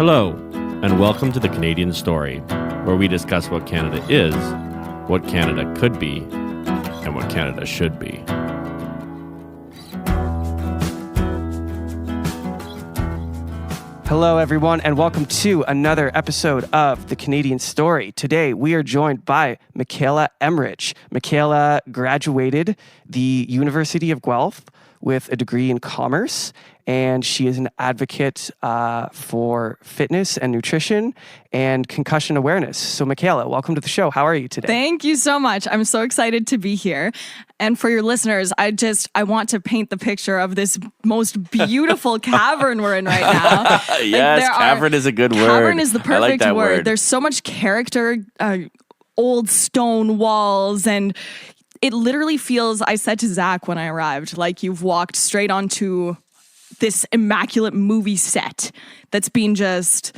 Hello, and welcome to The Canadian Story, where we discuss what Canada is, what Canada could be, and what Canada should be. Hello, everyone, and welcome to another episode of The Canadian Story. Today, we are joined by Mikaila Emrich. Mikaila graduated the University of Guelph with a degree in commerce, and she is an advocate for fitness and nutrition and concussion awareness. So, Mikaila, welcome to the show. How are you today? Thank you so much. I'm so excited to be here. And for your listeners, I want to paint the picture of this most beautiful cavern we're in right now. Yes, cavern is a good word. Cavern is the perfect like that word. There's so much character, old stone walls, and it literally feels, I said to Zach when I arrived, like you've walked straight onto this immaculate movie set that's been just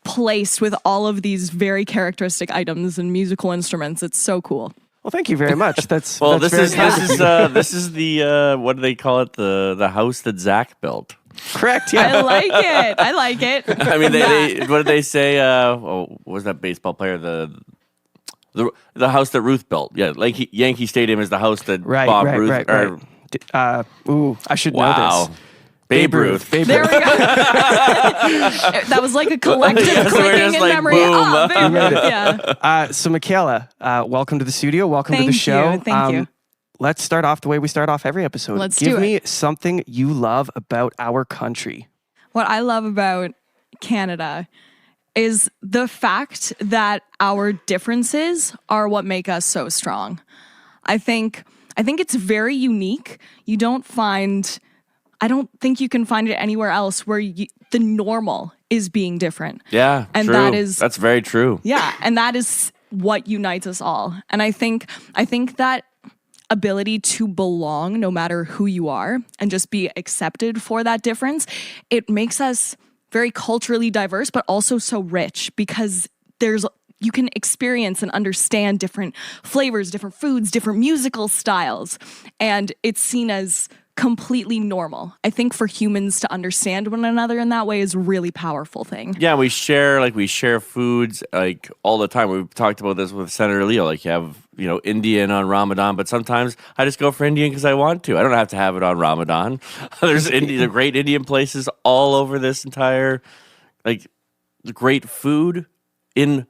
placed with all of these very characteristic items and musical instruments. It's so cool. Well, thank you very much. That's well. that's This is the what do they call it? The house that Zach built. Correct. Yeah, I like it. I mean, they what did they say? What was that baseball player? The house that Ruth built. Yeah, like Yankee Stadium is the house that Bob Ruth. Right. I should know this. Babe Ruth. There we go. That was like a collective clicking in memory. Boom. Oh, Babe Ruth. Yeah. So, Mikaila, welcome to the studio. Welcome to the show. Thank you. Let's start off the way we start off every episode. Let's Give do me it. something you love about our country. What I love about Canada is the fact that our differences are what make us so strong. I think it's very unique. I don't think you can find it anywhere else where the normal is being different. Yeah, and true. That's very true. Yeah, and that is what unites us all. And I think that ability to belong no matter who you are and just be accepted for that difference, it makes us very culturally diverse, but also so rich because you can experience and understand different flavors, different foods, different musical styles, and it's seen as completely normal. I think for humans to understand one another in that way is a really powerful thing. Yeah, we share foods like all the time. We've talked about this with Senator Leo. Like you have, Indian on Ramadan, but sometimes I just go for Indian because I want to. I don't have to have it on Ramadan. There's great Indian places all over this entire, great food in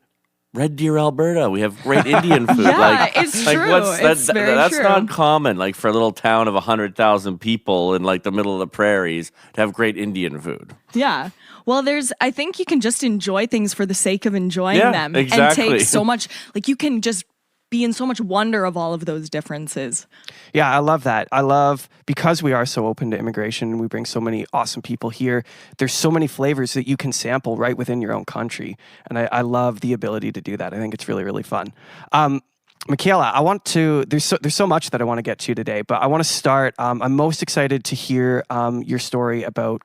Red Deer, Alberta. We have great Indian food. Yeah, it's true. That's not common. Like for a little town of 100,000 people in the middle of the prairies to have great Indian food. Yeah. Well, I think you can just enjoy things for the sake of enjoying them. Exactly. And take so much, you can just be in so much wonder of all of those differences. Yeah, I love that. Because we are so open to immigration and we bring so many awesome people here, there's so many flavors that you can sample right within your own country. And I love the ability to do that. I think it's really, really fun. Mikaila, there's so much that I want to get to today, but I want to start, I'm most excited to hear your story about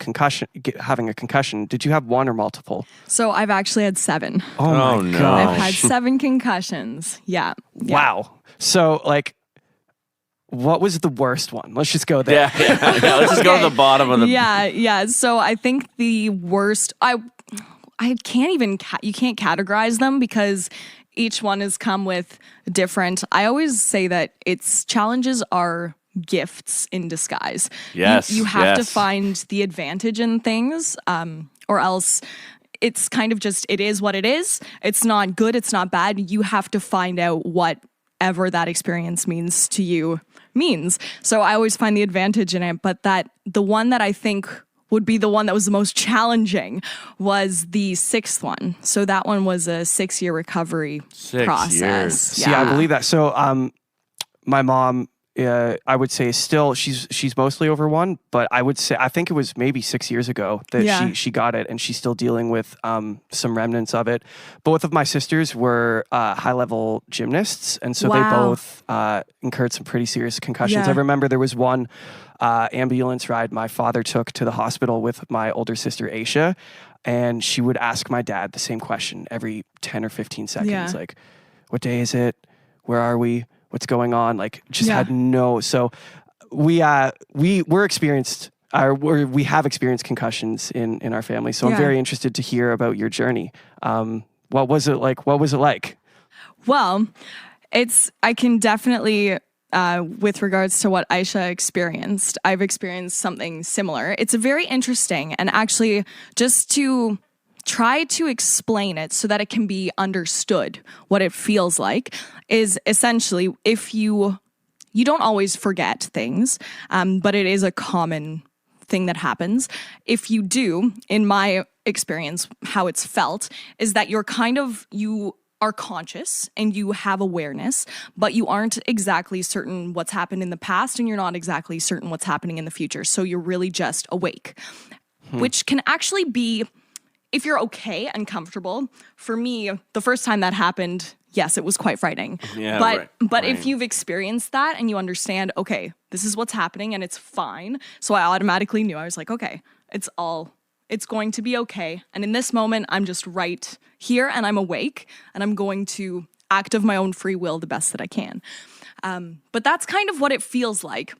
having a concussion. Did you have one or multiple? So I've actually had 7. Oh my no. gosh. I've had 7 concussions. Yeah. Wow. So what was the worst one? Let's just go there. Yeah. Let's just go to the bottom of the... Yeah. So I think the worst, I can't even, you can't categorize them because each one has come with different. I always say that challenges are gifts in disguise. Yes. You have to find the advantage in things, or else it's kind of just, it is what it is. It's not good. It's not bad. You have to find out whatever that experience means to you means. So I always find the advantage in it. But the one that I think would be the one that was the most challenging was the 6th one. So that one was a 6-year recovery process. Years. Yeah. See, I believe that. So my mom, I would say still, she's mostly over 1, but I think it was maybe 6 years ago that she got it, and she's still dealing with some remnants of it. Both of my sisters were high-level gymnasts, and so they both incurred some pretty serious concussions. Yeah. I remember there was one ambulance ride my father took to the hospital with my older sister, Aisha, and she would ask my dad the same question every 10 or 15 seconds. Yeah. Like, what day is it? Where are we? What's going on? Had no. So we're experienced we have experienced concussions in our family. So I'm very interested to hear about your journey. What was it like? Well, I can definitely, with regards to what Aisha experienced, I've experienced something similar. It's very interesting, and actually just to try to explain it so that it can be understood what it feels like is essentially if you don't always forget things, but it is a common thing that happens. If you do, in my experience, how it's felt is that you are conscious and you have awareness, but you aren't exactly certain what's happened in the past and you're not exactly certain what's happening in the future. So you're really just awake, which can actually be, if you're okay and comfortable. For me, the first time that happened, yes, it was quite frightening. Yeah, but if you've experienced that and you understand, okay, this is what's happening and it's fine. So I automatically knew, I was like, okay, it's going to be okay. And in this moment, I'm just right here and I'm awake and I'm going to act of my own free will the best that I can. But that's kind of what it feels like.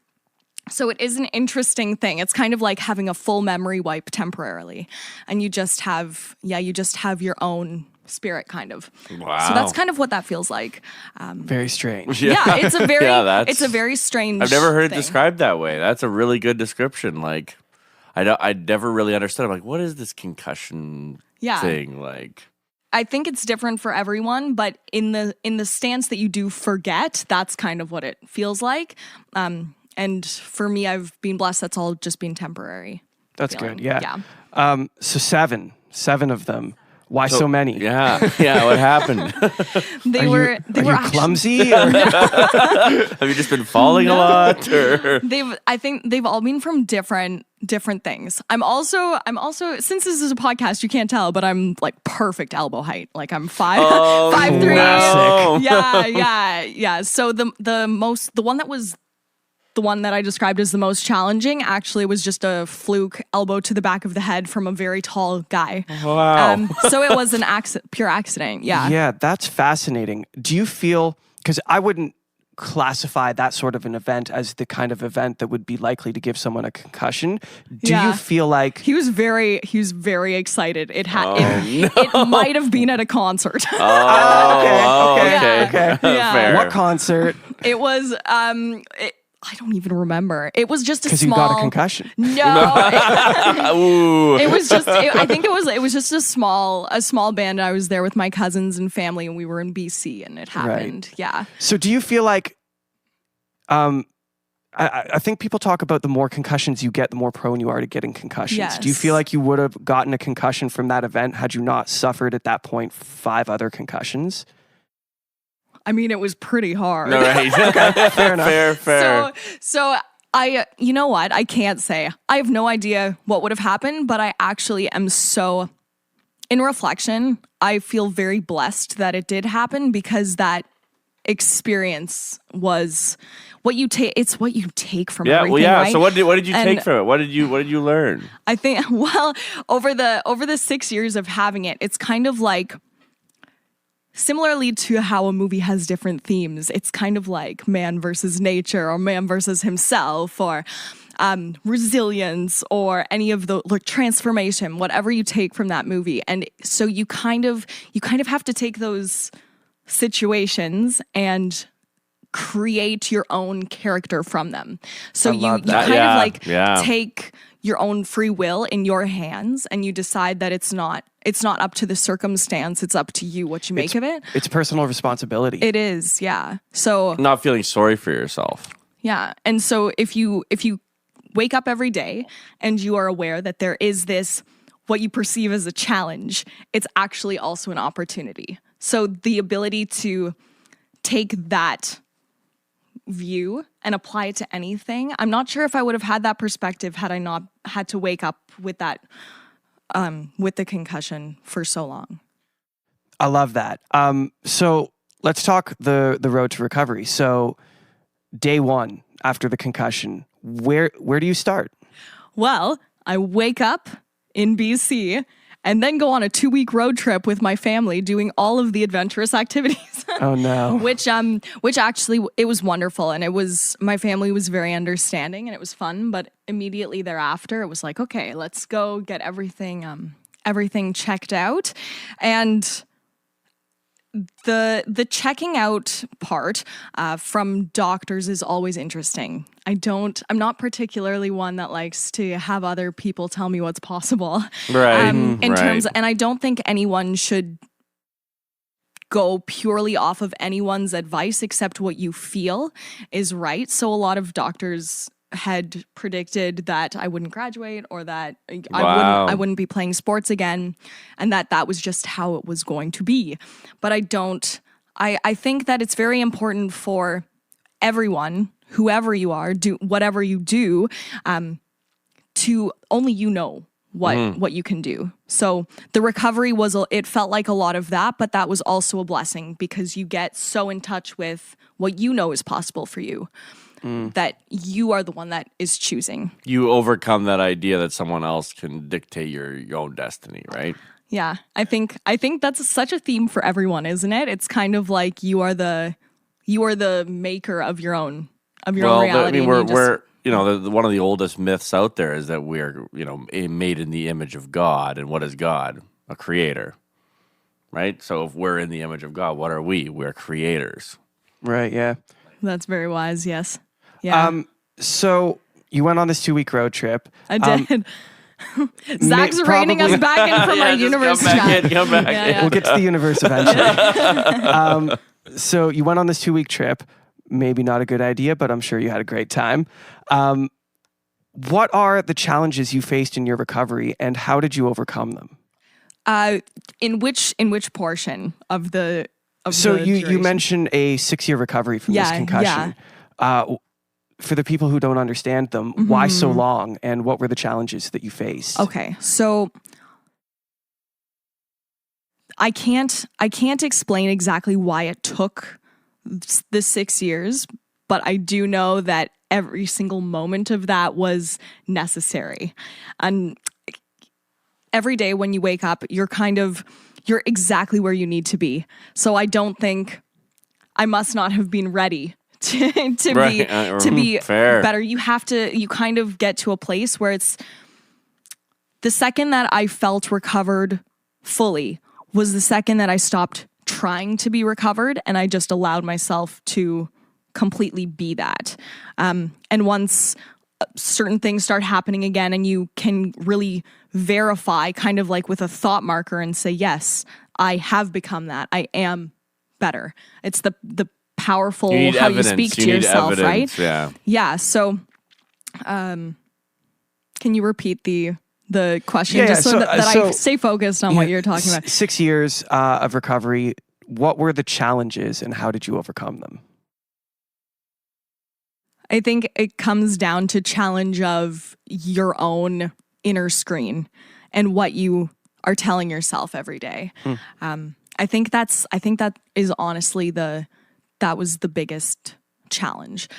So it is an interesting thing. It's kind of like having a full memory wipe temporarily. And you just have your own spirit kind of. Wow. So that's kind of what that feels like. Very strange. Yeah, it's a very strange I've never heard thing. it described that way. That's a really good description. Like, I never really understood. I'm like, what is this concussion thing like? I think it's different for everyone, but in the stance that you do forget, that's kind of what it feels like. And for me, I've been blessed. That's all just been temporary. That's feeling. good. Yeah. So seven of them. Why so many? Yeah. What happened? They were you clumsy? Or? Have you just been falling a lot? Or? I think they've all been from different things. I'm also since this is a podcast, you can't tell, but I'm like perfect elbow height. Like I'm 5'3". Yeah. So the one that I described as the most challenging actually was just a fluke elbow to the back of the head from a very tall guy. Wow. So it was an pure accident. Yeah. Yeah, that's fascinating. Do you feel, because I wouldn't classify that sort of an event as the kind of event that would be likely to give someone a concussion. Do you feel like he was very excited? It might have been at a concert. Okay. Fair. What concert? It was I don't even remember. It was just a small. Because you got a concussion. No, it was just. I think it was just a small band. I was there with my cousins and family, and we were in BC, and it happened. Right. Yeah. So, do you feel like? I think people talk about the more concussions you get, the more prone you are to getting concussions. Yes. Do you feel like you would have gotten a concussion from that event had you not suffered at that point 5 other concussions? I mean, it was pretty hard. No, right. Okay, fair enough. Fair. So you know what? I can't say. I have no idea what would have happened, but I actually am so, in reflection, I feel very blessed that it did happen because that experience was what you take. It's what you take from everything. Right? So what did you take from it? What did you learn? I think, over the 6 years of having it, it's kind of like, similarly to how a movie has different themes, it's kind of like man versus nature or man versus himself or resilience or any of the transformation, whatever you take from that movie. And so you kind of have to take those situations and create your own character from them. So you take your own free will in your hands and you decide that it's not up to the circumstance, it's up to you what you make of it. It's personal responsibility. It is, yeah. So not feeling sorry for yourself. Yeah. And so if you wake up every day and you are aware that there is this what you perceive as a challenge, it's actually also an opportunity. So the ability to take that view and apply it to anything. I'm not sure if I would have had that perspective had I not had to wake up with that, with the concussion for so long. I love that. So let's talk the road to recovery. So day 1 after the concussion, where do you start? Well, I wake up in BC and then go on a 2-week road trip with my family doing all of the adventurous activities. Oh no. Which actually it was wonderful, and my family was very understanding, and it was fun. But immediately thereafter, it was like, okay, let's go get everything checked out. And the checking out part from doctors is always interesting. I'm not particularly one that likes to have other people tell me what's possible. Right. In terms, and I don't think anyone should go purely off of anyone's advice except what you feel is right. So a lot of doctors had predicted that I wouldn't graduate, or that I wouldn't be playing sports again, and that was just how it was going to be. But I think that it's very important for everyone, whoever you are, do whatever you do, to only you know what you can do. So the recovery it felt like a lot of that, but that was also a blessing because you get so in touch with what you know is possible for you. That you are the one that is choosing. You overcome that idea that someone else can dictate your own destiny, right? Yeah, I think that's such a theme for everyone, isn't it? It's kind of like you are the maker of your own reality. I mean, we're one of the oldest myths out there is that we're made in the image of God, and what is God? A creator, right? So if we're in the image of God, what are we? We're creators, Right. Yeah. That's very wise. Yes. Yeah. So you went on this 2-week road trip. I did. Zach's reining us back in from our universe chat. Come back in. Yeah. We'll get to the universe eventually. So you went on this 2-week trip. Maybe not a good idea, but I'm sure you had a great time. What are the challenges you faced in your recovery, and how did you overcome them? In which portion of the So you duration? mentioned a 6-year recovery from this concussion. For the people who don't understand them, why so long, and what were the challenges that you faced? Okay, so I can't explain exactly why it took the 6 years, but I do know that every single moment of that was necessary. And every day when you wake up, you're exactly where you need to be. So I don't think I must not have been ready to be fair. better. You kind of get to a place where it's the second that I felt recovered fully was the second that I stopped trying to be recovered, and I just allowed myself to completely be that. And once certain things start happening again, and you can really verify, kind of like with a thought marker, and say, yes, I have become that. I am better. It's the powerful how evidence. you speak You to need yourself, evidence, right? Yeah. So, can you repeat the question just so that I stay focused on what you're talking about? 6 years of recovery. What were the challenges, and how did you overcome them? I think it comes down to challenge of your own inner screen and what you are telling yourself every day. I think that is honestly that was the biggest challenge.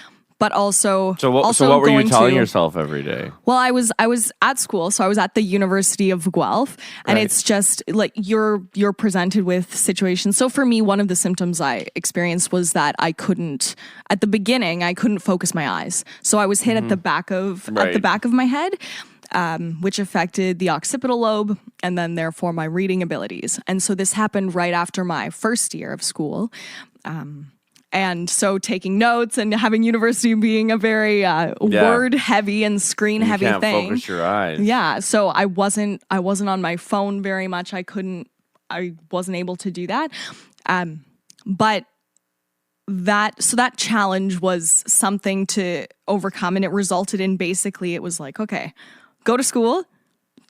But also, So what were you telling yourself every day? Well, I was at school, so I was at the University of Guelph, and Right. it's just like you're presented with situations. So for me, one of the symptoms I experienced was that at the beginning, I couldn't focus my eyes. So I was hit at the back of my head, which affected the occipital lobe, and then therefore my reading abilities. And so this happened right after my first year of school. And so taking notes and having university being a very word heavy and screen heavy thing. You thing. can't focus your eyes. Yeah. So I wasn't on my phone very much. I wasn't able to do that. But that challenge was something to overcome, and it resulted in basically it was like, okay, go to school,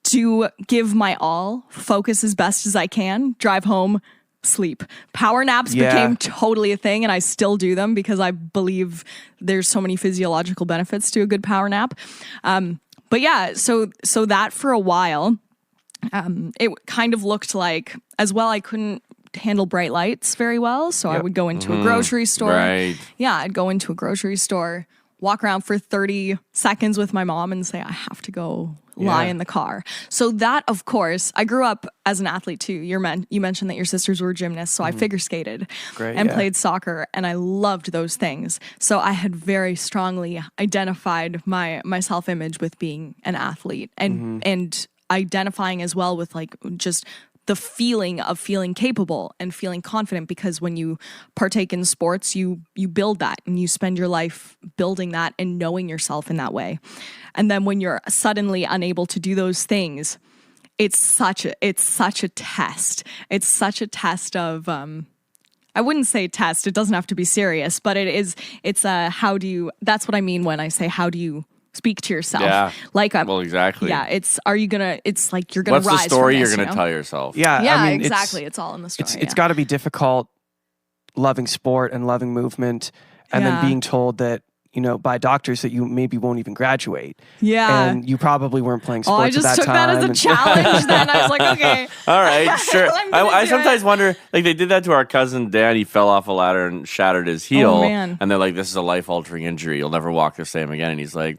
to give my all, focus as best as I can, drive home, sleep. Power naps became totally a thing, and I still do them because I believe there's so many physiological benefits to a good power nap. But yeah, so that for a while, it kind of looked like, as well, I couldn't handle bright lights very well, so I would go into a grocery store. Right. Yeah, I'd go into a grocery store, walk around for 30 seconds with my mom and say, I have to go lie in the car. So that, of course, I grew up as an athlete too. You mentioned that your sisters were gymnasts, so I figure skated and played soccer, and I loved those things. So I had very strongly identified my self-image with being an athlete and identifying as well with like just the feeling of feeling capable and feeling confident, because when you partake in sports, you build that and you spend your life building that and knowing yourself in that way. And then when you're suddenly unable to do those things, it's such a test. It's such a test of, I wouldn't say test, it doesn't have to be serious, but it's a, that's what I mean when I say, how do you speak to yourself? Yeah. Like, well, exactly. Yeah. It's like you're gonna What's rise the story from this, you're gonna tell yourself? Yeah. Yeah, I mean, exactly. It's all in the story. It's got to be difficult loving sport and loving movement, and then being told that, by doctors that you maybe won't even graduate. Yeah. And you probably weren't playing sports I at just that took time. that as a challenge then. I was like, okay. All right, sure. I'm gonna I do sometimes it. wonder, like they did that to our cousin Dan. He fell off a ladder and shattered his heel. Oh, man. And they're like, this is a life-altering injury. You'll never walk the same again. And he's like,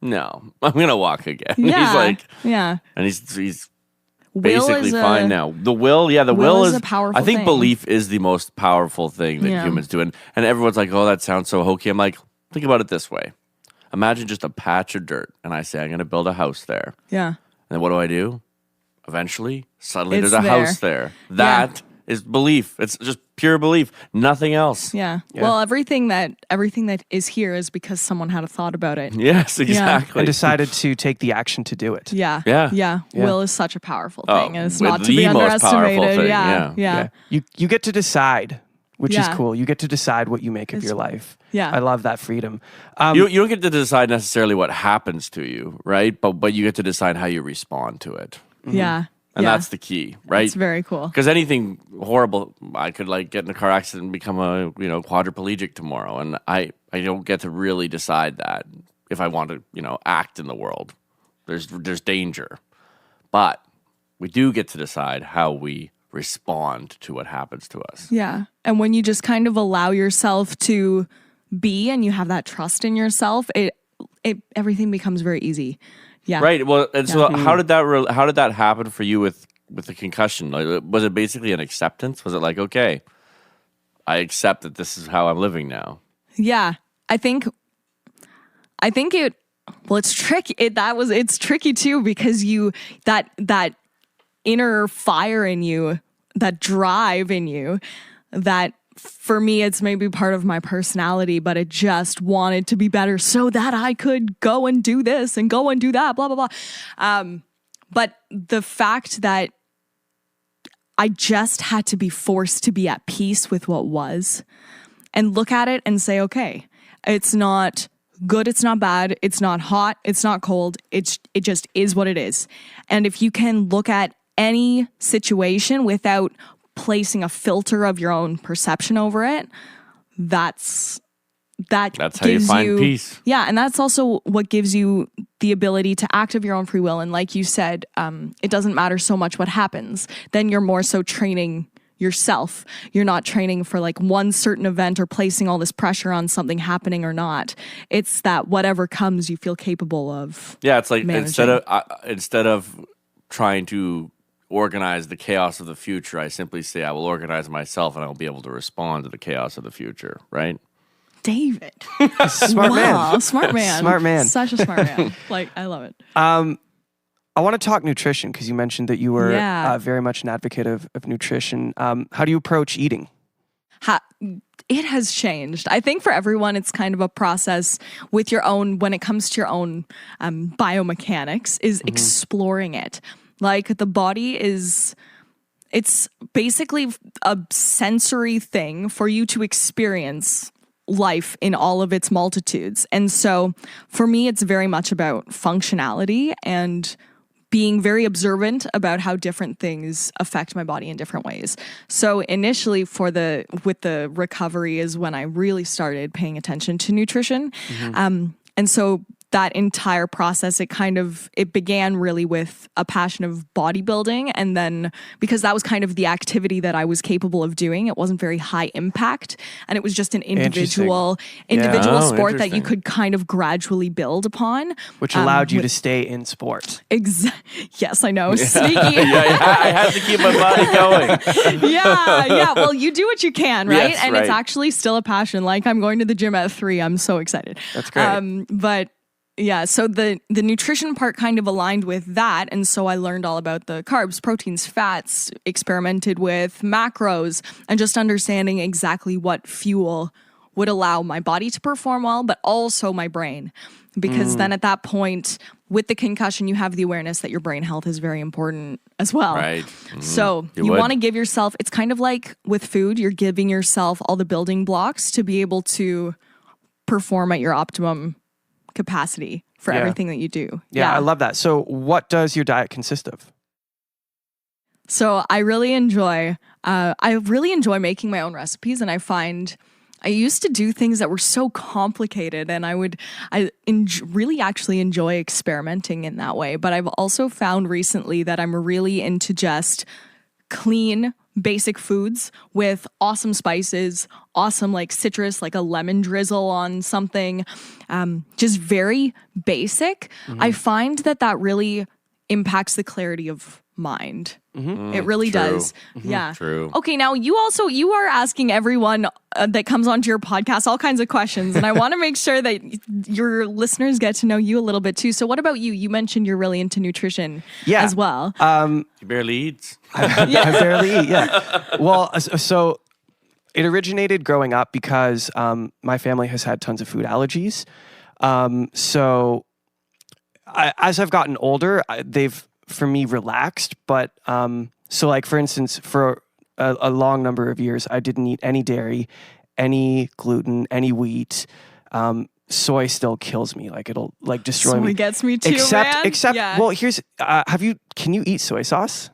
no, I'm going to walk again. Yeah. He's like, yeah. and he's Will basically is fine now. The will will is is a powerful I think thing. belief is the most powerful thing that Yeah. humans do. And everyone's like, oh, that sounds so hokey. I'm like, think about it this way. Imagine just a patch of dirt, and I say, I'm going to build a house there. Yeah. And then what do? Eventually, suddenly It's there's a there. house there. That is belief. It's just pure belief. Nothing else. Yeah. Well, everything that is here is because someone had a thought about it. Yes, exactly. And decided to take the action to do it. Yeah. Yeah. Yeah. Yeah. Will is such a powerful Oh, thing, and it's the not to be most powerful underestimated. thing, Yeah. yeah. Yeah. You get to decide, which is Yeah. cool. You get to decide what you make of your life. yeah. I love that freedom. You don't get to decide necessarily what happens to you, right? But you get to decide how you respond to it. Yeah. And yeah. that's the key, right? It's very cool. Because anything horrible, I could like get in a car accident and become a quadriplegic tomorrow, and I don't get to really decide that if I want to act in the world. There's danger, but we do get to decide how we respond to what happens to us. Yeah. And when you just kind of allow yourself to be and you have that trust in yourself, it everything becomes very easy. Yeah. Right. Well, and so how did that happen for you with the concussion? Like, was it basically an acceptance? Was it like, okay, I accept that this is how I'm living now? Yeah. I think it, well, it's tricky. It's tricky too, because that inner fire in you, that drive in you, that for me, it's maybe part of my personality, but it just wanted to be better so that I could go and do this and go and do that, blah, blah, blah. But the fact that I just had to be forced to be at peace with what was and look at it and say, okay, it's not good, it's not bad, it's not hot, it's not cold, it just is what it is. And if you can look at any situation without placing a filter of your own perception over it, that's how you find peace. Yeah, and that's also what gives you the ability to act of your own free will. And like you said, it doesn't matter so much what happens. Then you're more so training yourself. You're not training for like one certain event or placing all this pressure on something happening or not. It's that whatever comes, you feel capable of. Yeah, it's like managing. instead of trying to organize the chaos of the future, I simply say I will organize myself and I will be able to respond to the chaos of the future, right? David. Smart man. Smart man. Smart man. Such a smart man. Like, I love it. I want to talk nutrition, because you mentioned that you were Yeah. very much an advocate of nutrition. How do you approach eating? It has changed. I think for everyone, it's kind of a process with your own, when it comes to your own biomechanics, is exploring it. Like the body it's basically a sensory thing for you to experience life in all of its multitudes. And so for me, it's very much about functionality and being very observant about how different things affect my body in different ways. So initially with the recovery is when I really started paying attention to nutrition. And so that entire process, it began really with a passion of bodybuilding. And then because that was kind of the activity that I was capable of doing, it wasn't very high impact. And it was just an individual Oh, sport that you interesting. could kind of gradually build upon. Which allowed you to stay in sport. Yes, I know. Sneaky. I had to keep my body going. Yeah. Well, you do what you can, right? Yes, and it's right. actually still a passion. Like I'm going to the gym at 3. I'm so excited. That's great. But yeah, so the nutrition part kind of aligned with that. And so I learned all about the carbs, proteins, fats, experimented with macros, and just understanding exactly what fuel would allow my body to perform well, but also my brain. Because then at that point, with the concussion, you have the awareness that your brain health is very important as well. Right. So you want to give yourself, it's kind of like with food, you're giving yourself all the building blocks to be able to perform at your optimum capacity for Yeah. everything that you do. Yeah, I love that. So what does your diet consist of? So I really enjoy making my own recipes, and I find I used to do things that were so complicated, and really actually enjoy experimenting in that way. But I've also found recently that I'm really into just clean, basic foods with awesome spices, awesome like citrus, like a lemon drizzle on something, just very basic. I find that really impacts the clarity of mind. It really True. does. Yeah. True. Okay, now you are asking everyone that comes onto your podcast all kinds of questions, and I want to make sure that your listeners get to know you a little bit too. So what about you? You mentioned you're really into nutrition as well. He barely eats. I barely eat, yeah. Well, so it originated growing up because my family has had tons of food allergies. As I've gotten older, they've, for me, relaxed. But so like, for instance, for a long number of years, I didn't eat any dairy, any gluten, any wheat. Soy still kills me. Like it'll like destroy me. Soy gets me too, man. Except, Yeah. well, here's, can you eat soy sauce?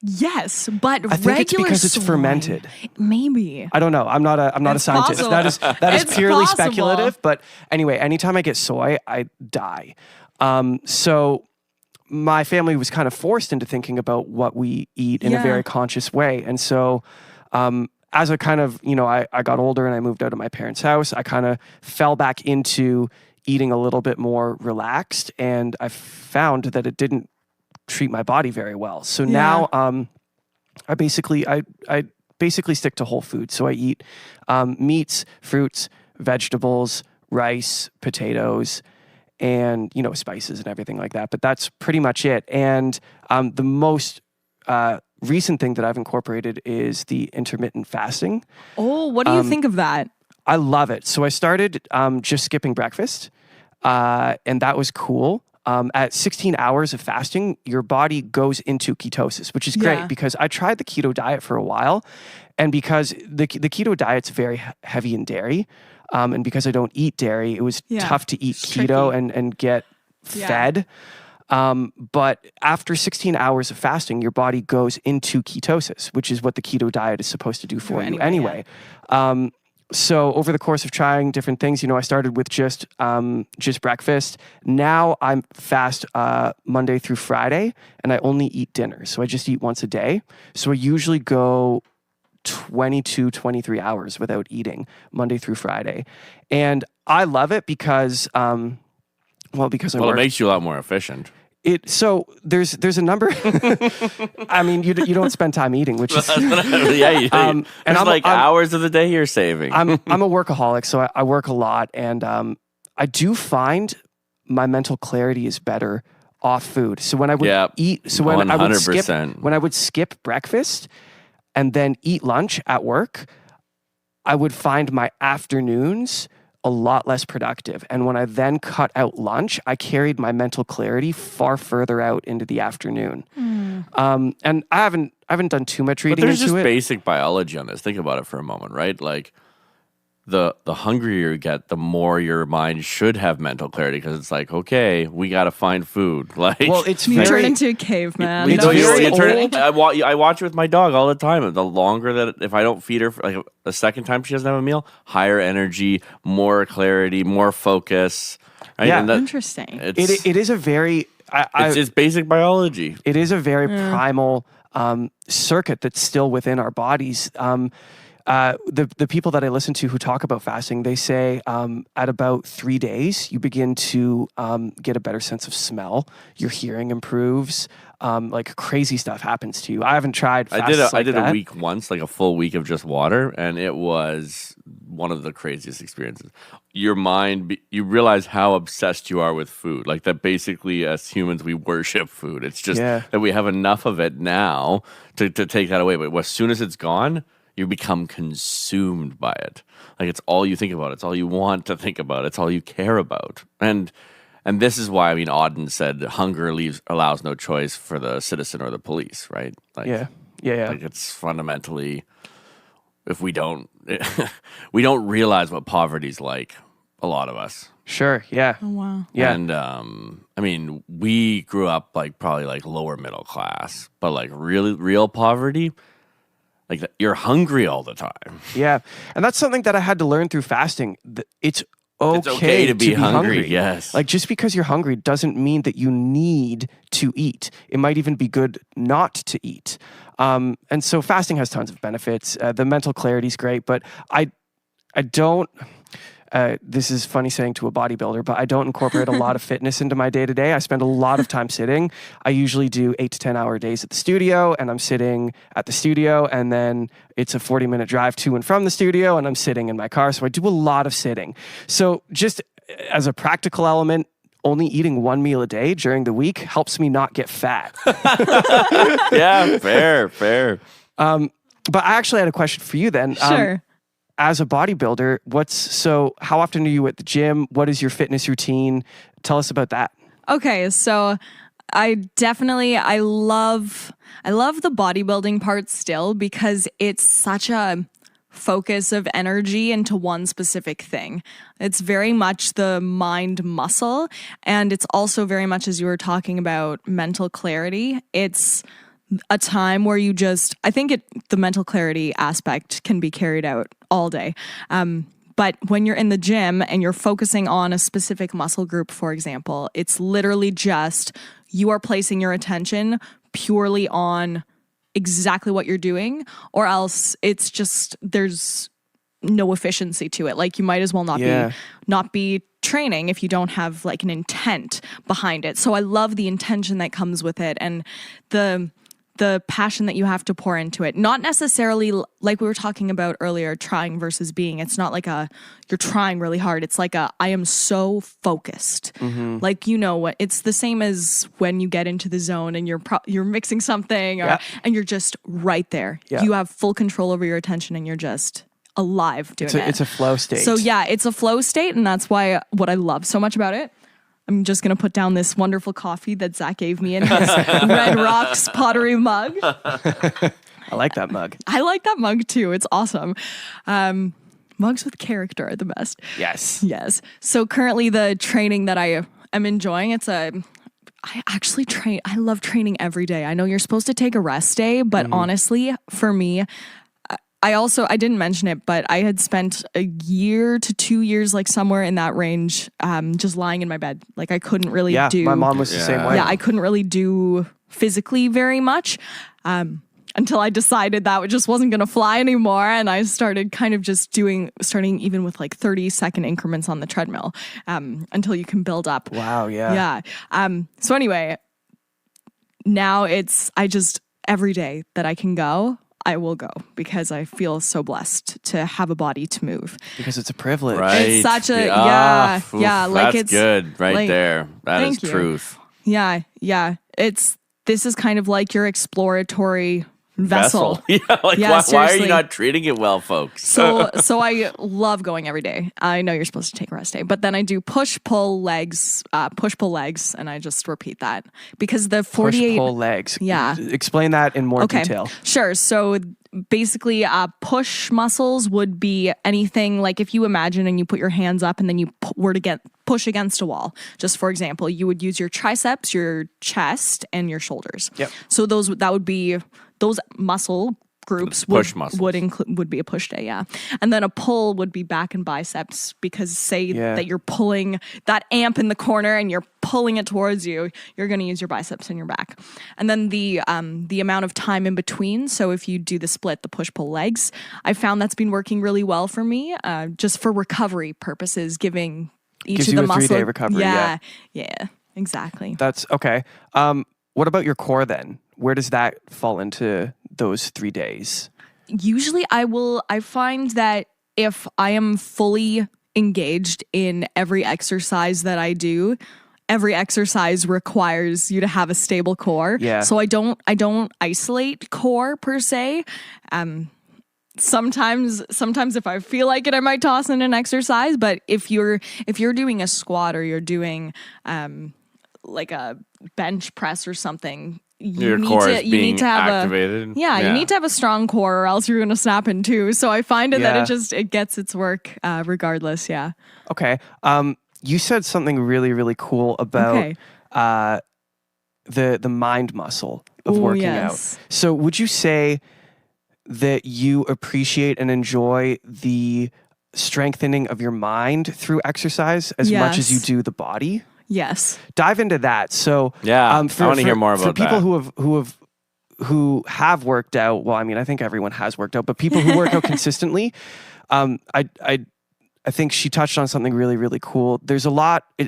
Yes, but I think it's because it's soy, fermented. Maybe. I don't know. I'm not a It's scientist. possible. That is It's purely possible. speculative. But anyway, anytime I get soy, I die. So my family was kind of forced into thinking about what we eat in a very conscious way. And so as I kind of, I got older and I moved out of my parents' house, I kind of fell back into eating a little bit more relaxed. And I found that it didn't treat my body very well. So now I basically stick to whole food. So I eat meats, fruits, vegetables, rice, potatoes, and spices and everything like that. But that's pretty much it. And the most recent thing that I've incorporated is the intermittent fasting. Oh, what do you think of that? I love it. So I started just skipping breakfast, and that was cool. At 16 hours of fasting, your body goes into ketosis, which is great because I tried the keto diet for a while, and because the keto diet's very heavy in dairy, and because I don't eat dairy, it was tough to eat keto and get fed. But after 16 hours of fasting, your body goes into ketosis, which is what the keto diet is supposed to do for you anyway. So over the course of trying different things, I started with just breakfast. Now I'm fast Monday through Friday, and I only eat dinner. So I just eat once a day. So I usually go 22, 23 hours without eating Monday through Friday. And I love it because, because I work. It makes you a lot more efficient. So there's a number. I mean, you don't spend time eating, which is and I'm like hours of the day you're saving. I'm a workaholic, so I work a lot, and I do find my mental clarity is better off food. So when I would eat, so when 100%. I would skip breakfast and then eat lunch at work, I would find my afternoons a lot less productive. And when I then cut out lunch, I carried my mental clarity far further out into the afternoon. And I haven't done too much reading but there's into just it. basic biology on this. Think about it for a moment, right? Like the hungrier you get, the more your mind should have mental clarity because it's like, okay, we got to find food. Like, Well, it's You very turn into a caveman. It's No, very you're old. I watch it with my dog all the time. The longer that if I don't feed her for like the second time she doesn't have a meal, higher energy, more clarity, more focus. Right? Yeah. And that, Interesting. it is a very it's basic biology. it is a very primal circuit that's still within our bodies. The people that I listen to who talk about fasting, they say at about 3 days, you begin to get a better sense of smell. Your hearing improves. Like crazy stuff happens to you. I haven't tried fasts I did that. a week once, like a full week of just water, and it was one of the craziest experiences. Your mind, you realize how obsessed you are with food. Like that basically as humans, we worship food. It's just that we have enough of it now to take that away. But as soon as it's gone, you become consumed by it. Like it's all you think about. It's all you want to think about. It's all you care about. And this is why, I mean, Auden said hunger allows no choice for the citizen or the police, right? Like, Yeah. Like it's fundamentally, if we don't, we don't realize what poverty's like, a lot of us. Sure. Yeah. Oh, wow. Yeah. And I mean, we grew up like probably like lower middle class, but like really real poverty, like you're hungry all the time. Yeah. And that's something that I had to learn through fasting. It's okay to be hungry. Yes. Like just because you're hungry doesn't mean that you need to eat. It might even be good not to eat. And so fasting has tons of benefits. The mental clarity is great, but I don't. This is funny saying to a bodybuilder, but I don't incorporate a lot of fitness into my day to day. I spend a lot of time sitting. I usually do 8 to 10 hour days at the studio, and I'm sitting at the studio, and then it's a 40-minute drive to and from the studio, and I'm sitting in my car. So I do a lot of sitting. So just as a practical element, only eating one meal a day during the week helps me not get fat. Yeah, fair. But I actually had a question for you then. Sure. As a bodybuilder, how often are you at the gym? What is your fitness routine? Tell us about that. Okay, so I love the bodybuilding part still because it's such a focus of energy into one specific thing. It's very much the mind muscle, and it's also very much, as you were talking about, mental clarity. It's a time where I think the mental clarity aspect can be carried out all day. But when you're in the gym and you're focusing on a specific muscle group, for example, it's literally just you are placing your attention purely on exactly what you're doing, or else it's just there's no efficiency to it. Like you might as well not be training if you don't have like an intent behind it. So I love the intention that comes with it and the passion that you have to pour into it. Not necessarily like we were talking about earlier, trying versus being. It's not like you're trying really hard. It's like I am so focused. Mm-hmm. Like, you know what? It's the same as when you get into the zone and you're mixing something and you're just right there. Yeah. You have full control over your attention and you're just alive doing it. It's a flow state. So yeah, it's a flow state, and that's why what I love so much about it. I'm just going to put down this wonderful coffee that Zach gave me in his Red Rocks pottery mug. I like that mug. I like that mug too. It's awesome. Mugs with character are the best. Yes. Yes. So currently the training that I am enjoying, I actually train. I love training every day. I know you're supposed to take a rest day, but honestly, for me, I didn't mention it, but I had spent a year to 2 years, like somewhere in that range, just lying in my bed. Like I couldn't really do. My mom was the same way. Yeah, I couldn't really do physically very much until I decided that it just wasn't going to fly anymore. And I started kind of just starting even with like 30-second increments on the treadmill until you can build up. Wow, yeah. Yeah. So anyway, now every day that I can go, I will go because I feel so blessed to have a body to move. Because it's a privilege. Right. It's such a, like it's good right like, there. That is you. truth. Yeah. This is kind of like your exploratory vessel. Yeah, like Yeah, why are you seriously. not treating it well, folks? So I love going every day. I know you're supposed to take a rest day, but then I do push, pull, legs, and I just repeat that because the 48 push, pull, legs. Yeah. Explain that in more Okay, detail. sure. So basically push muscles would be anything like if you imagine and you put your hands up and then you were to push against a wall. Just for example, you would use your triceps, your chest, and your shoulders. Yep. So that would be those muscle groups would be a push day, yeah. And then a pull would be back and biceps because that you're pulling that amp in the corner and you're pulling it towards you, you're going to use your biceps and your back. And then the amount of time in between, so if you do the split, the push-pull legs, I found that's been working really well for me, just for recovery purposes, giving each of the muscles. Gives you a 3-day recovery, Yeah, exactly. That's okay. What about your core then? Where does that fall into those 3 days? Usually I find that if I am fully engaged in every exercise that I do, every exercise requires you to have a stable core. Yeah. So I don't isolate core per se. Sometimes if I feel like it, I might toss in an exercise. But if you're doing a squat or you're doing like a bench press or something, you need to have activated. You need to have a strong core or else you're going to snap in two. So I find that it gets its work regardless. Yeah. Okay. You said something really, really cool about the mind muscle of working out. So would you say that you appreciate and enjoy the strengthening of your mind through exercise as much as you do the body? Yes. Dive into that. So I want to hear more about for people that. who have worked out. Well, I mean, I think everyone has worked out, but people who work out consistently, I think she touched on something really, really cool. It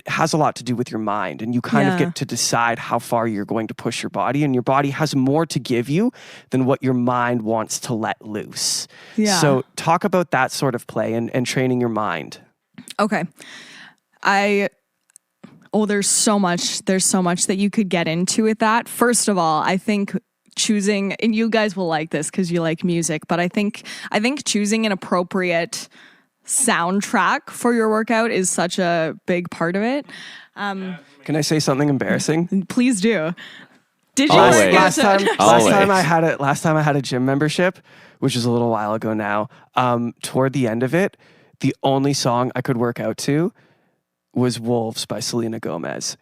has a lot to do with your mind, and you kind of get to decide how far you're going to push your body, and your body has more to give you than what your mind wants to let loose. Yeah. So talk about that sort of play and training your mind. Okay. There's so much that you could get into with that. First of all, I think choosing, and you guys will like this because you like music, but I think choosing an appropriate soundtrack for your workout is such a big part of it. Can I say something embarrassing? Please do. Did you Always. Last time Always. I had a gym membership, which is a little while ago now. Toward the end of it, the only song I could work out to was Wolves by Selena Gomez.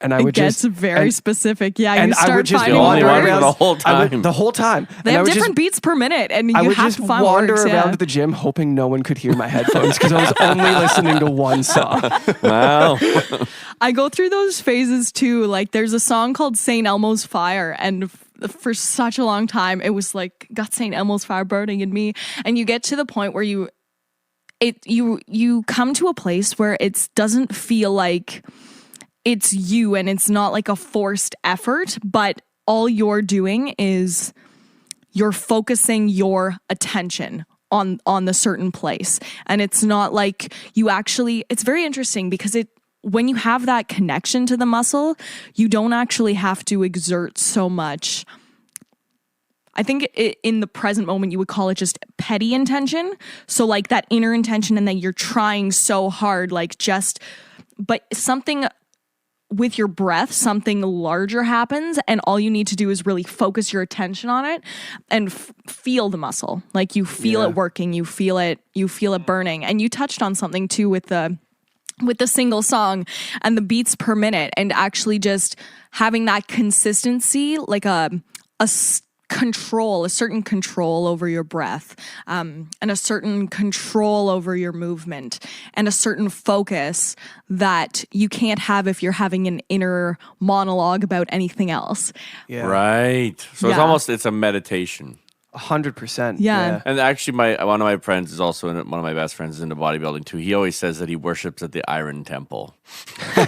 And I would gets very specific. Yeah, and you start I would just finding wander words. around the whole time. The whole time. They have different beats per minute, and I you would have just to find wander words, around the gym hoping no one could hear my headphones because I was only listening to one song. Wow. I go through those phases too. Like there's a song called St. Elmo's Fire, and for such a long time it was like got St. Elmo's fire burning in me. And you get to the point where you come to a place where it doesn't feel like it's you, and it's not like a forced effort, but all you're doing is you're focusing your attention on the certain place. And it's not like it's very interesting because when you have that connection to the muscle, you don't actually have to exert so much. I think in the present moment, you would call it just petty intention. So like that inner intention, and that you're trying so hard, but something with your breath, something larger happens, and all you need to do is really focus your attention on it and feel the muscle. Like you feel it working, you feel it burning. And you touched on something too with the single song and the beats per minute, and actually just having that consistency, like a certain control over your breath, and a certain control over your movement, and a certain focus that you can't have if you're having an inner monologue about anything else. Yeah. Right. So it's a meditation. 100%. Yeah. And actually, one of my friends is also one of my best friends is into bodybuilding too. He always says that he worships at the Iron Temple. And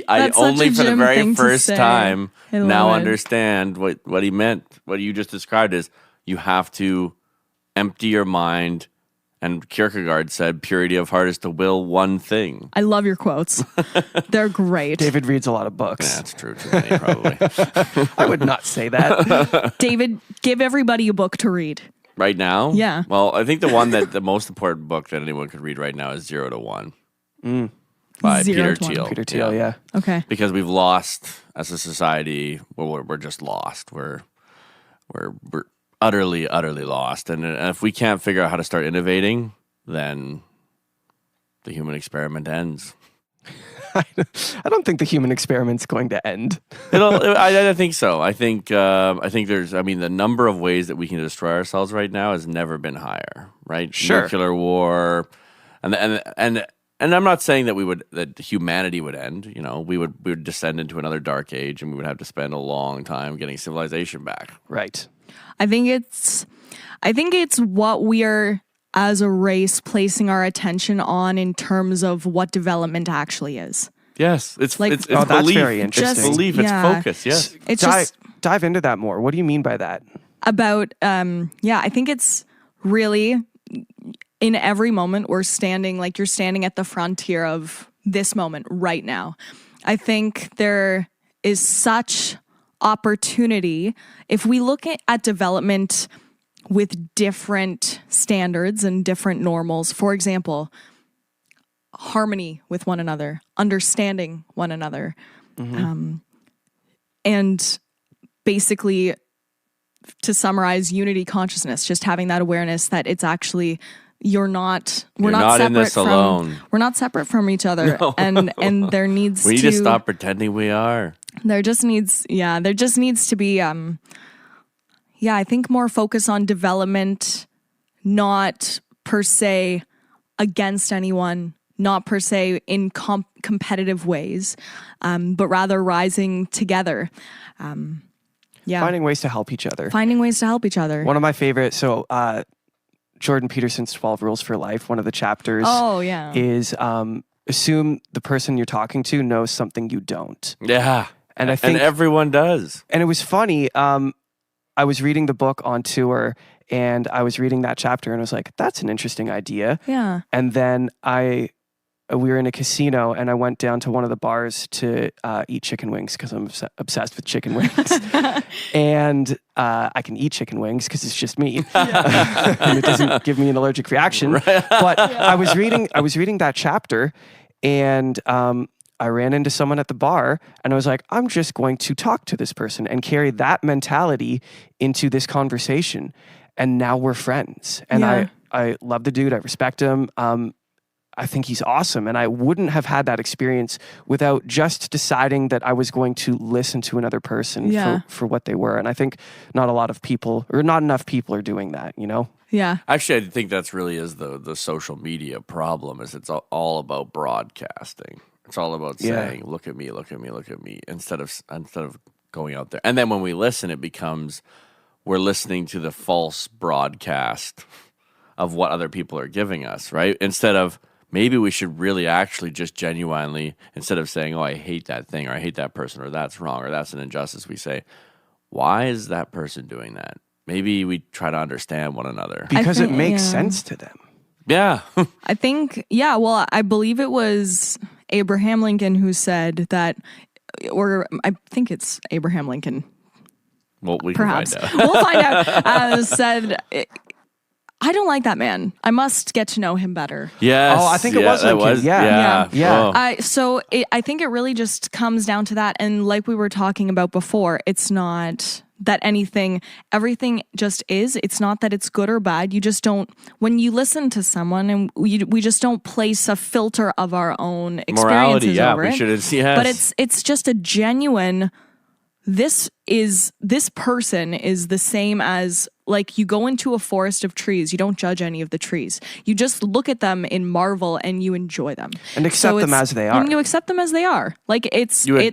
I only for the very first time now understand what he meant. What you just described is you have to empty your mind. And Kierkegaard said, purity of heart is to will one thing. I love your quotes. They're great. David reads a lot of books. Yeah, that's true. Too many, probably. I would not say that. David, give everybody a book to read. Right now? Yeah. Well, I think the most important book that anyone could read right now is 0 to 1 by 0 Peter to 1. Thiel. Peter Thiel, yeah. Okay. Because we've lost, as a society, we're just lost. We're we're utterly lost. And if we can't figure out how to start innovating, then the human experiment ends. I don't think the human experiment's going to end. I think so. I think there's. I mean, the number of ways that we can destroy ourselves right now has never been higher. Right? Sure. Nuclear war, and I'm not saying that humanity would end. You know, we would descend into another dark age, and we would have to spend a long time getting civilization back. Right. I think it's what we are as a race placing our attention on in terms of what development actually is. Yes, it's Like- it's Oh, that's belief. very interesting. It's belief. Yeah. It's focus. Yes. It's just Dive into that more. What do you mean by that? about I think it's really in every moment we're standing, like you're standing at the frontier of this moment right now. I think there is such opportunity if we look at development with different standards and different normals. For example, harmony with one another, understanding one another, and basically, to summarize, unity consciousness, just having that awareness that it's actually we're not not in this separate alone. We're not separate from each other, and there needs We need to stop pretending we are. there just needs to be I think more focus on development, not per se against anyone, not per se in competitive ways, but rather rising together. Finding ways to help each other. Finding ways to help each other. One of my favorite, Jordan Peterson's 12 Rules for Life, one of the chapters is assume the person you're talking to knows something you don't. Yeah. And I think everyone does. And it was funny. I was reading the book on tour and I was reading that chapter and I was like, that's an interesting idea. Yeah. And then we were in a casino and I went down to one of the bars to eat chicken wings because I'm obsessed with chicken wings. And I can eat chicken wings because it's just meat. And it doesn't give me an allergic reaction. Right. But I was reading that chapter and I ran into someone at the bar and I was like, I'm just going to talk to this person and carry that mentality into this conversation. And now we're friends. And I love the dude. I respect him. I think he's awesome. And I wouldn't have had that experience without just deciding that I was going to listen to another person for what they were. And I think not enough people are doing that, you know? Yeah. Actually, I think that's really is the social media problem is it's all about broadcasting. It's all about saying, look at me, look at me, look at me, instead of going out there. And then when we listen, it becomes we're listening to the false broadcast of what other people are giving us, right? Instead of maybe we should really actually just genuinely, instead of saying, oh, I hate that thing or I hate that person or that's wrong or that's an injustice, we say, why is that person doing that? Maybe we try to understand one another. Because it makes sense to them. Yeah. I think, well, I believe it was Abraham Lincoln who said that, or I think it's Abraham Lincoln. Well, we Perhaps. can find out. We'll find out. Said, I don't like that man. I must get to know him better. Yes. Oh, I think it was Lincoln. Yeah. I think it really just comes down to that. And like we were talking about before, it's not that everything just is. It's not that it's good or bad. You just don't, when you listen to someone and we just don't place a filter of our own experiences over it. But it's just a genuine, this person is the same as, like, you go into a forest of trees, you don't judge any of the trees. You just look at them in marvel and you enjoy them. And accept them as they are. And you accept them as they are. Like,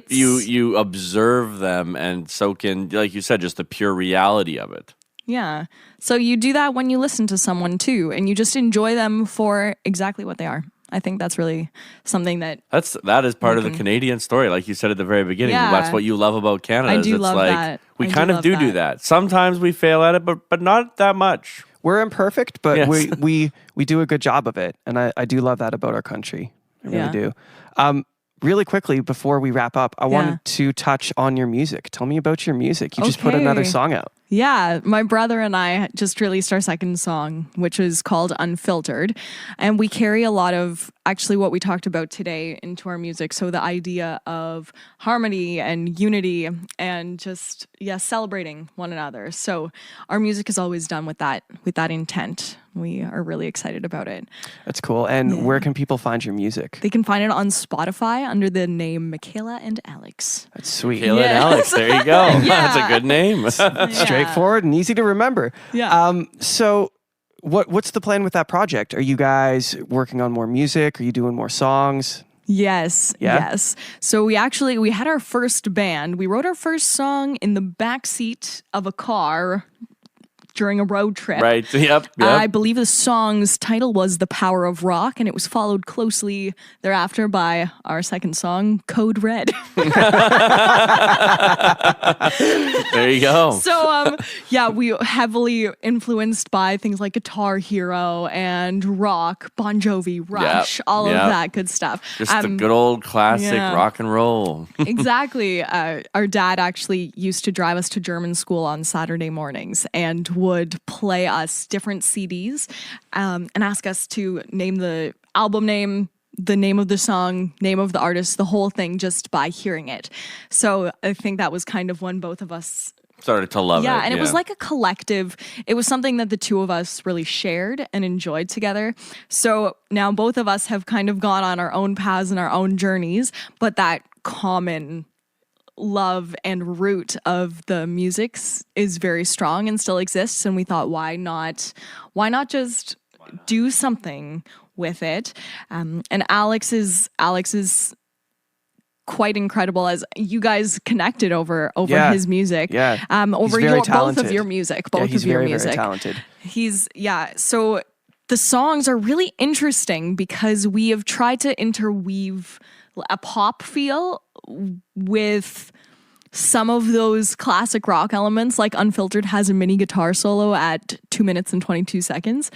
you observe them and soak in, like you said, just the pure reality of it. Yeah. So you do that when you listen to someone too, and you just enjoy them for exactly what they are. I think that's really something that is part of the Canadian story, like you said at the very beginning. Yeah. That's what you love about Canada. I do love that. We kind of do that. Sometimes we fail at it, but not that much. We're imperfect, but Yes. we do a good job of it, and I do love that about our country. I really do. really quickly before we wrap up, I wanted to touch on your music. Tell me about your music. You just put another song out. Yeah, my brother and I just released our second song, which is called Unfiltered. And we carry a lot of actually what we talked about today into our music. So the idea of harmony and unity and just, celebrating one another. So our music is always done with that intent. We are really excited about it. That's cool. And where can people find your music? They can find it on Spotify under the name Mikaila and Alex. That's sweet. Mikaila and Alex, there you go. That's a good name. Straightforward and easy to remember. Yeah. So what's the plan with that project? Are you guys working on more music? Are you doing more songs? Yes. So we had our first band. We wrote our first song in the backseat of a car during a road trip. Right. Yep. I believe the song's title was The Power of Rock, and it was followed closely thereafter by our second song, Code Red. There you go. So, we heavily influenced by things like Guitar Hero and rock, Bon Jovi, Rush, all of that good stuff. Just the good old classic rock and roll. Exactly. Our dad actually used to drive us to German school on Saturday mornings and would play us different CDs and ask us to name the album name, the name of the song, name of the artist, the whole thing just by hearing it. So I think that was kind of when both of us started to love it. Yeah, and it was like a collective. It was something that the two of us really shared and enjoyed together. So now both of us have kind of gone on our own paths and our own journeys, but that common love and root of the music is very strong and still exists. And we thought, why not just do something with it? And Alex is quite incredible, as you guys connected over his music. Yeah. Over both of your music. He's very talented. So the songs are really interesting because we have tried to interweave a pop feel with some of those classic rock elements, like Unfiltered has a mini guitar solo at 2 minutes and 22 seconds.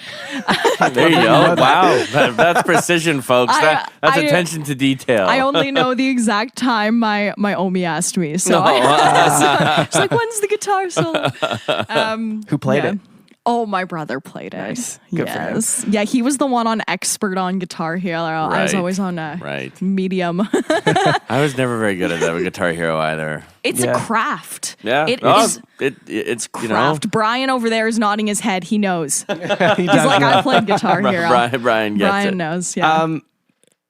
There you go. Wow. That's precision, folks. That's attention to detail. I only know the exact time my Omi asked me. So she's like, when's the guitar solo? Who played it? Oh, my brother played it. Nice. Good for him. Yeah, he was the one on expert on Guitar Hero. I was always on medium. I was never very good at that with Guitar Hero either. It's a craft. Yeah. It's craft. Brian over there is nodding his head. He knows. He's like, I played Guitar Hero. Brian gets it. Brian knows, yeah.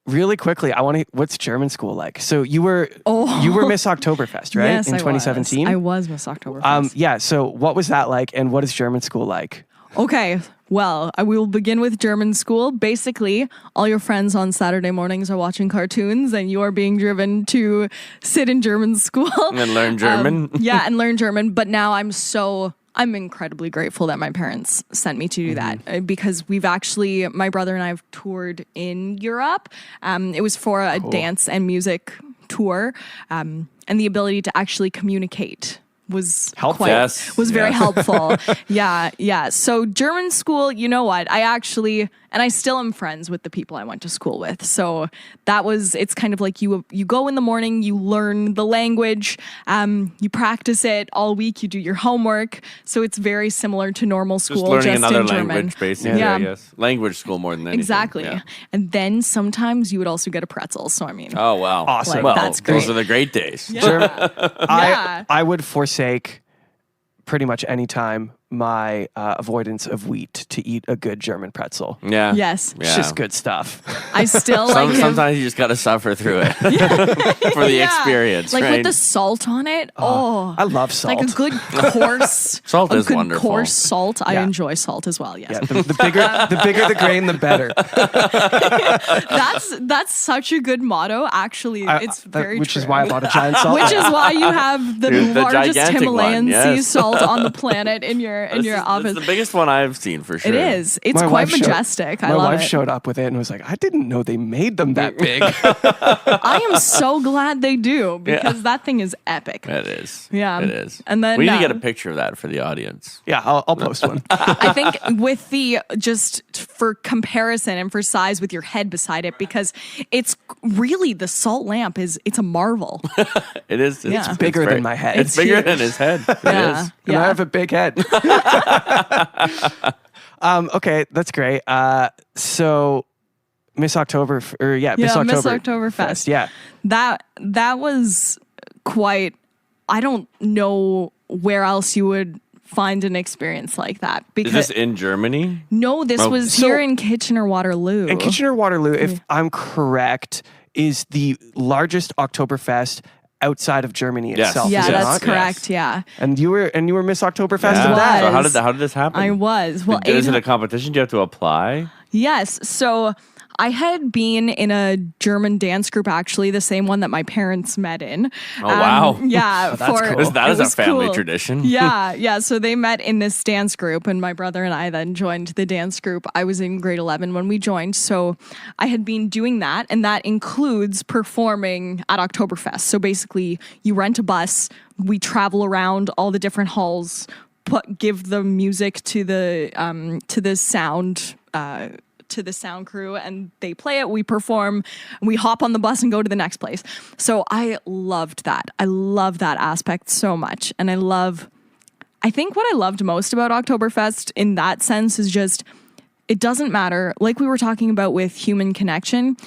Really quickly, what's German school like? So you were Miss Oktoberfest, right? Yes, in 2017? I was Miss Oktoberfest. So what was that like, and what is German school like? Okay, well, I will begin with German school. Basically, all your friends on Saturday mornings are watching cartoons, and you are being driven to sit in German school. And learn German. And learn German. But now I'm incredibly grateful that my parents sent me to do that because my brother and I have toured in Europe. It was for a dance and music tour, and the ability to actually communicate was helpful. Very helpful. Yeah. So German school, you know what? I still am friends with the people I went to school with. So it's kind of like you go in the morning, you learn the language, you practice it all week, you do your homework. So it's very similar to normal school, just learning another in German. language, basically. Yeah. I guess language school more than anything. Exactly. Yeah. And then sometimes you would also get a pretzel. So I mean, oh wow, awesome. That's great. Those are the great days. Yeah. I would forsake pretty much any time my avoidance of wheat to eat a good German pretzel. Yeah. Yes. It's just good stuff. I still sometimes you just got to suffer through it for the experience. Like right? with the salt on it. Oh, I love salt. Like a good coarse salt is wonderful. Coarse salt. I enjoy salt as well. Yes. Yeah, the bigger the grain, the better. That's such a good motto. Actually, it's very which true. is why I bought a giant salt. Which is why you have the largest gigantic Himalayan one, yes. sea salt on the planet in your your office. It's the biggest one I've seen for sure. It is. It's My quite wife majestic. I My love wife it. showed up with it and was like, I didn't know they made them that big. I am so glad they do because that thing is epic. It is. Yeah. It is. And then we need to get a picture of that for the audience. Yeah, I'll post one. I think with the just for comparison and for size with your head beside it, because it's really the salt lamp it's a marvel. It is. It's, Yeah. it's Bigger very- than my head. It's bigger huge. than his head. It Yeah. is. And I have a big head. Okay, that's great. So Miss October, Miss Miss Oktoberfest. Oktoberfest. Yeah. That was quite. I don't know where else you would find an experience like that. Is Because this in Germany? no, this Oh. was So- here in Kitchener-Waterloo. And Kitchener-Waterloo, if I'm correct, is the largest Oktoberfest outside of Germany Yes. itself. yeah, is it that's not? correct. Yeah, And you were Miss Oktoberfest Yeah. of that. So was. how did this happen? I was. Well, Is it a competition? Do you have to apply? Yes. So I had been in a German dance group, actually, the same one that my parents met in. Oh, wow. Yeah. that's cool. That it is a was family cool. tradition. Yeah. So they met in this dance group, and my brother and I then joined the dance group. I was in grade 11 when we joined. So I had been doing that, and that includes performing at Oktoberfest. So basically, you rent a bus, we travel around all the different halls, give the music to the sound. To the sound crew, and they play it, we perform, and we hop on the bus and go to the next place. So I loved that. I love that aspect so much. And I think what I loved most about Oktoberfest in that sense is just, it doesn't matter, like we were talking about with human connection,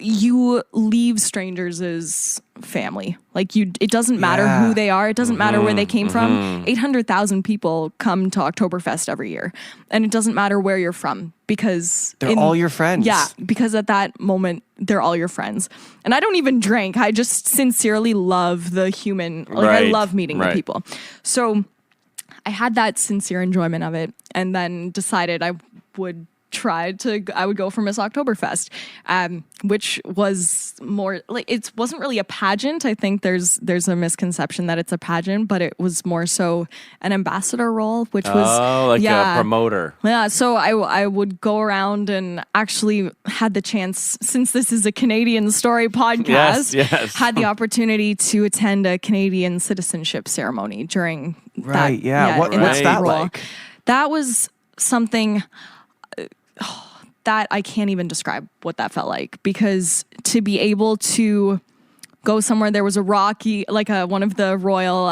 you leave strangers as family. Like it doesn't matter Yeah. who they are. It doesn't matter where they came from. 800,000 people come to Oktoberfest every year. And it doesn't matter where you're from because They're all your friends. Yeah, because at that moment, they're all your friends. And I don't even drink. I just sincerely love the human. Like I Right, love meeting the right. people. So I had that sincere enjoyment of it and then decided I would go for Miss Oktoberfest, which was more like, it wasn't really a pageant. I think there's a misconception that it's a pageant, but it was more so an ambassador role, which was a promoter. Yeah, so I would go around and actually had the chance, since this is a Canadian story podcast, Yes. had the opportunity to attend a Canadian citizenship ceremony during Right, that. yeah. What's in that role. like? That was something that I can't even describe what that felt like, because to be able to go somewhere, there was a Rocky, like one of the royal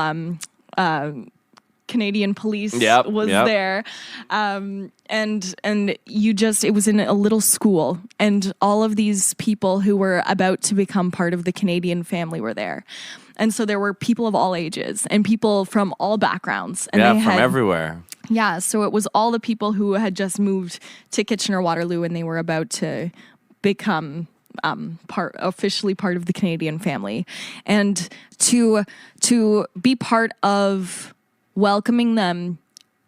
Canadian police was there. And you just, it was in a little school, and all of these people who were about to become part of the Canadian family were there. And so there were people of all ages and people from all backgrounds. And they from had, everywhere. yeah, so it was all the people who had just moved to Kitchener-Waterloo and they were about to become officially part of the Canadian family. And to be part of welcoming them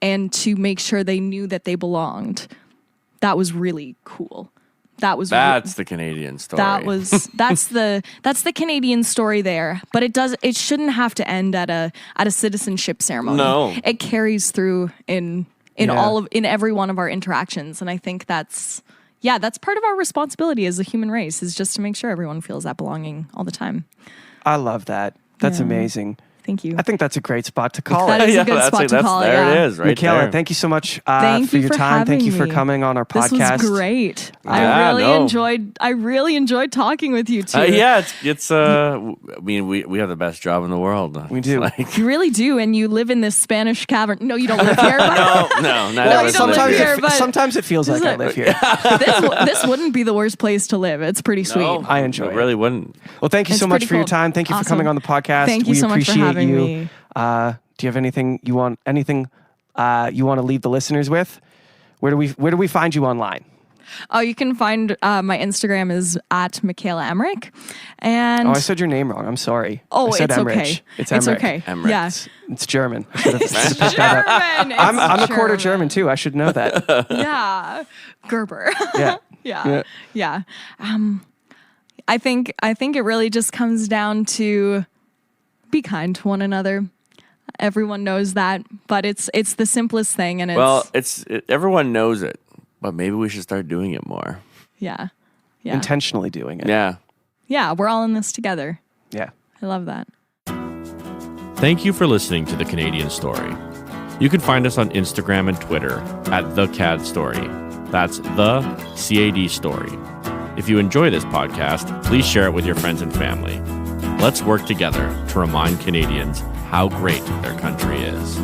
and to make sure they knew that they belonged, that was really cool. That's the Canadian story. That's the Canadian story there. But it shouldn't have to end at a citizenship ceremony. No. It carries through in every one of our interactions. And I think that's part of our responsibility as a human race, is just to make sure everyone feels that belonging all the time. I love that. That's amazing. Thank you. I think that's a great spot to call That it. is a good spot to call it. There Yeah. it is, right Mikaila, there. thank you so much Thank for you your for time. Thank you having for me. coming on our This podcast. was great. Yeah, I really enjoyed talking with you too. It's I mean, we have the best job in the world. We do. You really do, and you live in this Spanish cavern. No, you don't live here. But No, not you everyone don't live lives here, here. but- Sometimes it feels like I live here. this wouldn't be the worst place to live. It's pretty sweet. No, I enjoy it it. really wouldn't. Well, thank you It's so much pretty for your cool. time. Thank you for Awesome. coming on the podcast. Thank you we so much for appreciate having you. me. Do you have anything you want to leave the listeners with? Where do we find you online? Oh, you can find my Instagram is at Mikaila Emrich, and Oh, I said your name wrong. I'm sorry. Oh, I said it's Emrich. okay. It's It's Emrich. okay. Emrich. Yeah. It's German. I should have picked that up. German. I'm a quarter German too. I should know that. Yeah, Gerber. Yeah. Yeah. I think it really just comes down to be kind to one another. Everyone knows that, but it's the simplest thing, and everyone knows it, but maybe we should start doing it more. Yeah. Intentionally doing it. Yeah, we're all in this together. Yeah. I love that. Thank you for listening to The Canadian Story. You can find us on Instagram and Twitter at The CAD Story. That's the CAD Story. If you enjoy this podcast, please share it with your friends and family. Let's work together to remind Canadians how great their country is.